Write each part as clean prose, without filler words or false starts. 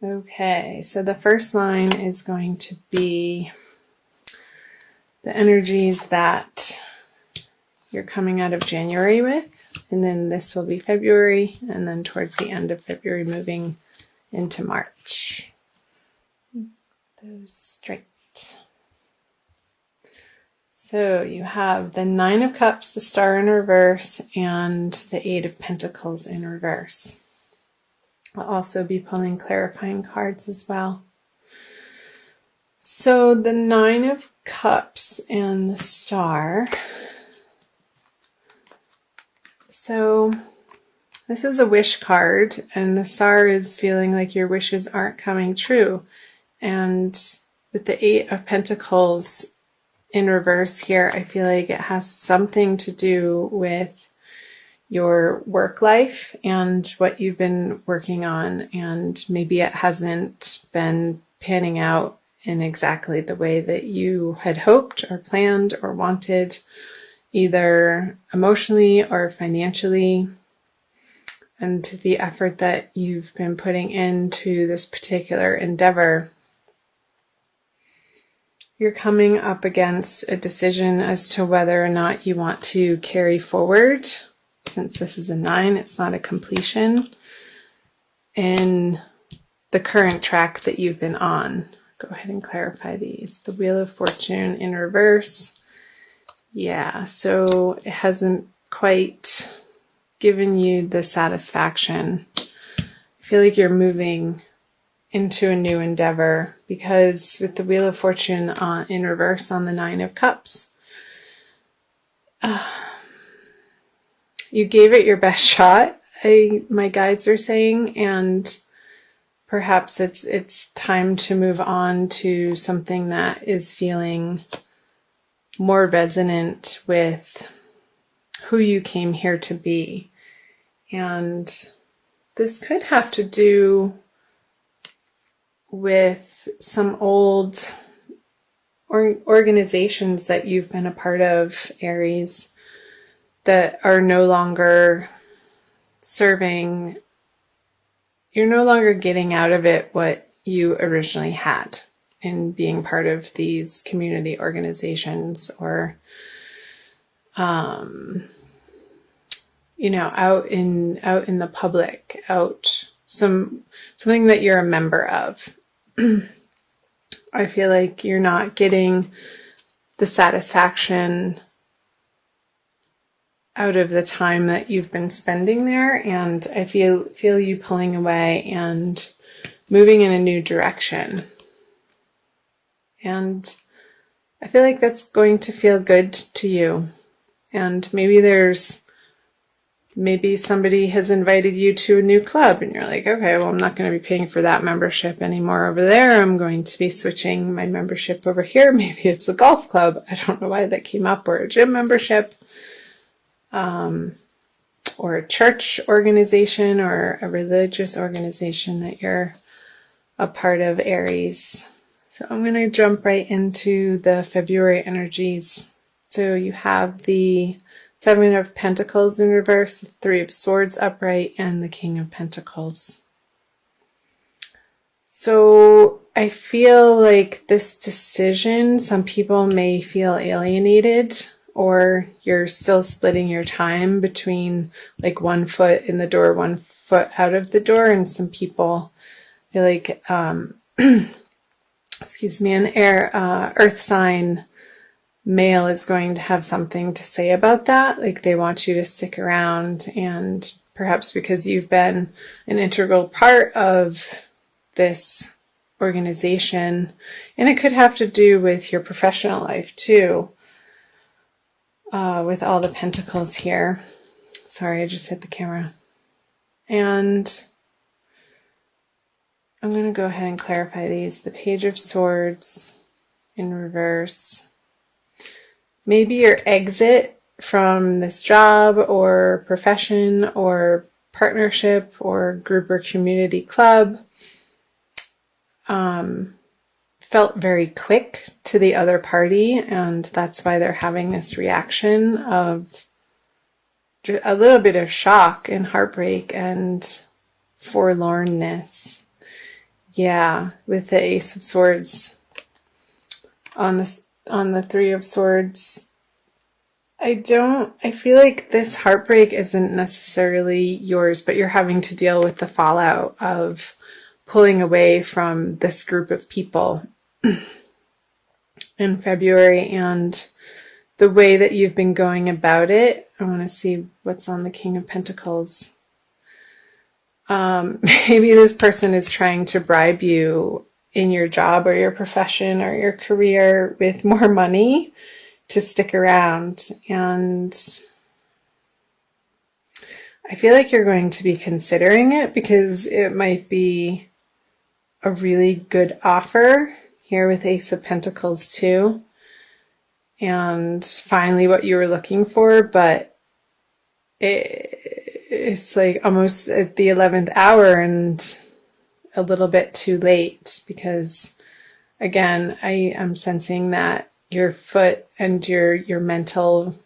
Okay, so the first line is going to be the energies that you're coming out of January with, and then this will be February, and then towards the end of February moving into March. Those straight. So you have the Nine of Cups, the Star in reverse, and the Eight of Pentacles in reverse. I'll also be pulling clarifying cards as well. So the Nine of Cups and the Star. So this is a wish card, and the Star is feeling like your wishes aren't coming true. And with the Eight of Pentacles in reverse here, I feel like it has something to do with your work life and what you've been working on, and maybe it hasn't been panning out in exactly the way that you had hoped or planned or wanted, either emotionally or financially. And the effort that you've been putting into this particular endeavor, you're coming up against a decision as to whether or not you want to carry forward. Since this is a 9, it's not a completion in the current track that you've been on. Go ahead and clarify these. The Wheel of Fortune in reverse. Yeah, so it hasn't quite given you the satisfaction. I feel like you're moving into a new endeavor, because with the Wheel of Fortune in reverse on the Nine of Cups, you gave it your best shot, my guides are saying, and perhaps it's time to move on to something that is feeling more resonant with who you came here to be. And this could have to do with some old organizations that you've been a part of, Aries, that are no longer serving. You're no longer getting out of it what you originally had in being part of these community organizations, or out in the public, something that you're a member of. I feel like you're not getting the satisfaction out of the time that you've been spending there, and I feel you pulling away and moving in a new direction. And I feel like that's going to feel good to you. And maybe somebody has invited you to a new club, and you're like, okay, well, I'm not going to be paying for that membership anymore over there. I'm going to be switching my membership over here. Maybe it's a golf club. I don't know why that came up, or a gym membership, or a church organization, or a religious organization that you're a part of, Aries. So I'm going to jump right into the February energies. So you have the Seven of Pentacles in reverse, the Three of Swords upright, and the King of Pentacles. So I feel like this decision, some people may feel alienated, or you're still splitting your time between like 1 foot in the door, 1 foot out of the door, and some people feel like, excuse me, an earth sign male is going to have something to say about that. Like they want you to stick around, and perhaps because you've been an integral part of this organization, and it could have to do with your professional life too, with all the pentacles here. Sorry, I just hit the camera. And I'm going to go ahead and clarify these. The Page of Swords in reverse. Maybe your exit from this job or profession or partnership or group or community club felt very quick to the other party, and that's why they're having this reaction of a little bit of shock and heartbreak and forlornness. Yeah, with the Ace of Swords on the Three of Swords. I feel like this heartbreak isn't necessarily yours, but you're having to deal with the fallout of pulling away from this group of people in February, and the way that you've been going about it. I want to see what's on the King of Pentacles. Maybe this person is trying to bribe you in your job or your profession or your career with more money to stick around. And I feel like you're going to be considering it because it might be a really good offer here with Ace of Pentacles too. And finally what you were looking for, but it's like almost at the 11th hour and a little bit too late, because again, I am sensing that your foot and your mental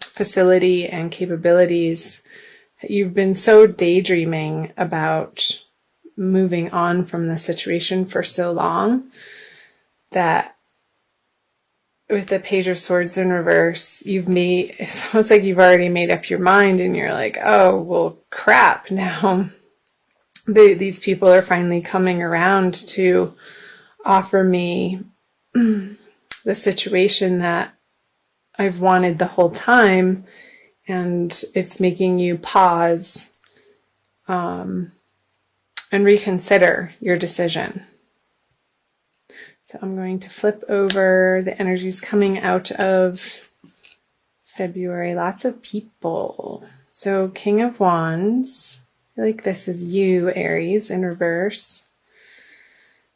facility and capabilities, you've been so daydreaming about moving on from the situation for so long that with the Page of Swords in reverse, it's almost like you've already made up your mind and you're like, oh, well, crap. Now these people are finally coming around to offer me the situation that I've wanted the whole time. And it's making you pause and reconsider your decision. So I'm going to flip over the energies coming out of February. Lots of people. So King of Wands. I feel like this is you, Aries, in reverse,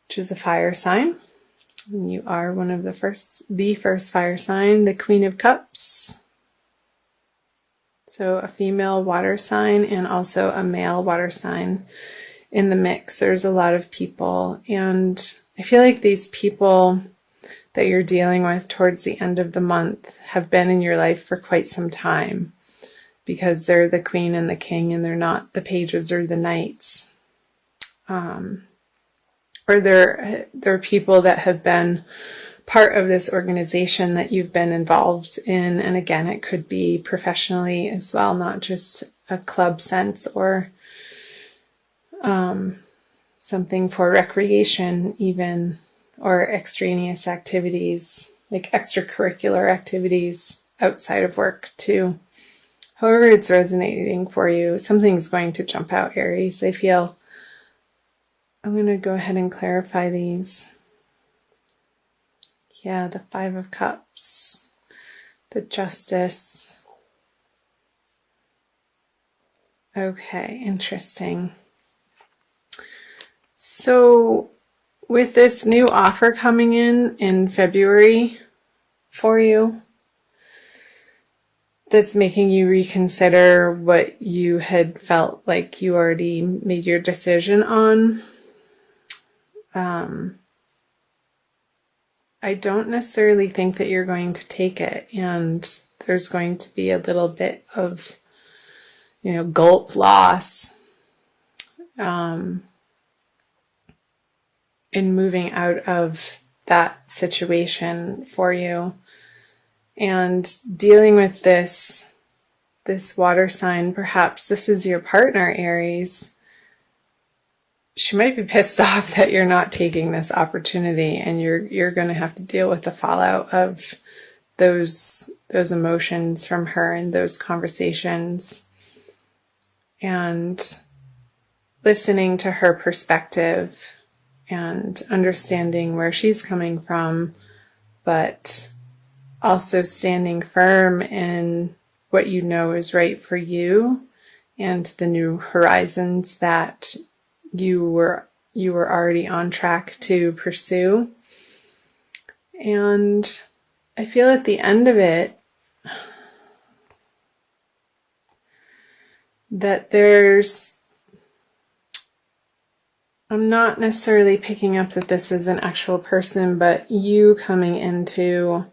which is a fire sign. And you are one of the first fire sign, the Queen of Cups. So a female water sign and also a male water sign in the mix. There's a lot of people, and I feel like these people that you're dealing with towards the end of the month have been in your life for quite some time, because they're the Queen and the King and they're not the Pages or the Knights. Or they're people that have been part of this organization that you've been involved in. And again, it could be professionally as well, not just a club sense or something for recreation even, or extraneous activities, like extracurricular activities outside of work too. However it's resonating for you, something's going to jump out, Aries. I feel. I'm going to go ahead and clarify these. Yeah, the Five of Cups, the Justice. Okay, interesting. So with this new offer coming in February for you, that's making you reconsider what you had felt like you already made your decision on. I don't necessarily think that you're going to take it, and there's going to be a little bit of, gulp loss in moving out of that situation for you. And dealing with this water sign, perhaps this is your partner, Aries. She might be pissed off that you're not taking this opportunity, and you're going to have to deal with the fallout of those emotions from her and those conversations, and listening to her perspective and understanding where she's coming from, but also standing firm in what you know is right for you and the new horizons that you were already on track to pursue. And I feel at the end of it that I'm not necessarily picking up that this is an actual person, but you coming into,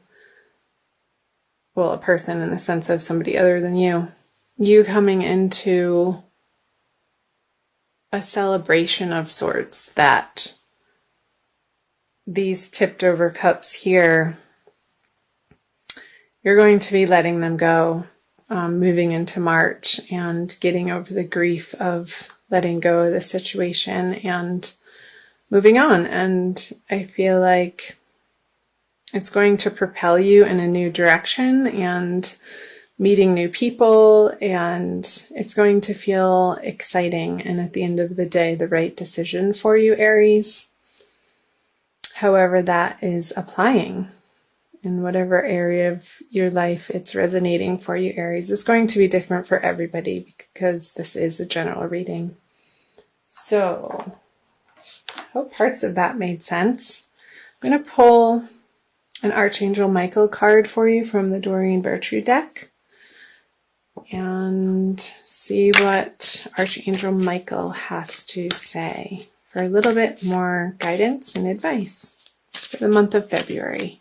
well, a person in the sense of somebody other than you coming into a celebration of sorts, that these tipped over cups here, you're going to be letting them go, moving into March and getting over the grief of letting go of the situation and moving on. And I feel like it's going to propel you in a new direction and meeting new people, and it's going to feel exciting and at the end of the day the right decision for you, Aries. However that is applying in whatever area of your life it's resonating for you, Aries. It's going to be different for everybody because this is a general reading. So I hope parts of that made sense. I'm going to pull an Archangel Michael card for you from the Doreen Virtue deck and see what Archangel Michael has to say for a little bit more guidance and advice for the month of February.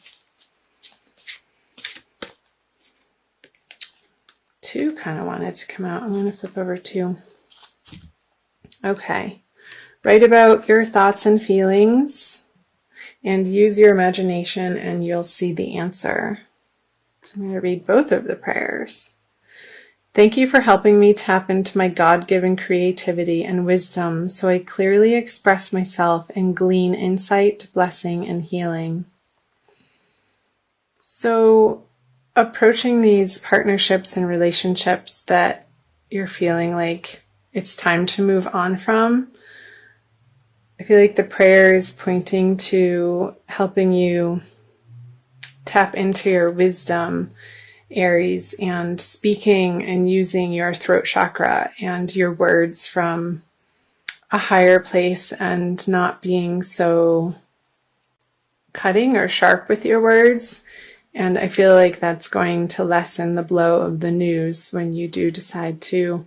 2 kind of wanted to come out. I'm going to flip over 2. Okay. Write about your thoughts and feelings and use your imagination and you'll see the answer. So I'm going to read both of the prayers. Thank you for helping me tap into my God-given creativity and wisdom so I clearly express myself and glean insight, blessing, and healing. So, approaching these partnerships and relationships that you're feeling like it's time to move on from, I feel like the prayer is pointing to helping you tap into your wisdom, Aries, and speaking and using your throat chakra and your words from a higher place and not being so cutting or sharp with your words. And I feel like that's going to lessen the blow of the news when you do decide to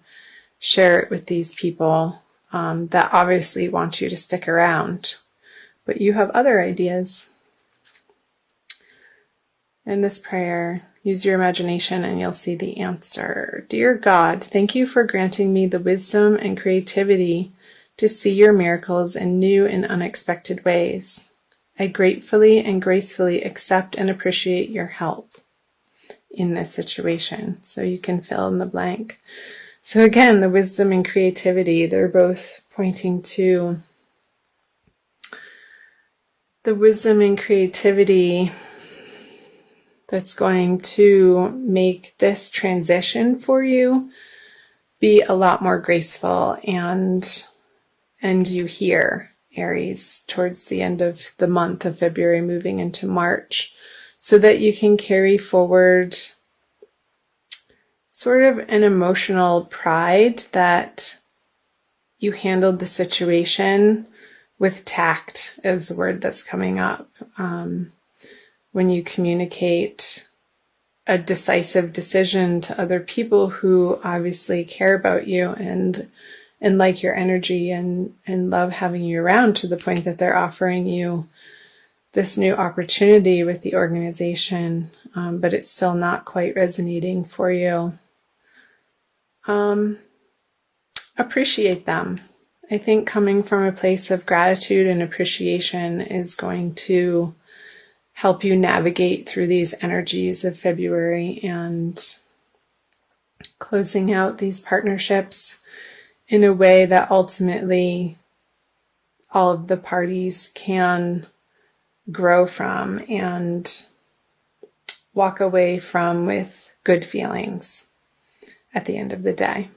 share it with these people that obviously want you to stick around, but you have other ideas. In this prayer, use your imagination and you'll see the answer. Dear God, thank you for granting me the wisdom and creativity to see your miracles in new and unexpected ways. I gratefully and gracefully accept and appreciate your help in this situation. So you can fill in the blank. So again, the wisdom and creativity, they're both pointing to the wisdom and creativity that's going to make this transition for you be a lot more graceful and you here, Aries, towards the end of the month of February, moving into March, so that you can carry forward sort of an emotional pride that you handled the situation with tact, is the word that's coming up. When you communicate a decisive decision to other people who obviously care about you and like your energy and love having you around, to the point that they're offering you this new opportunity with the organization, but it's still not quite resonating for you. Appreciate them. I think coming from a place of gratitude and appreciation is going to help you navigate through these energies of February and closing out these partnerships in a way that ultimately all of the parties can grow from and walk away from with good feelings at the end of the day.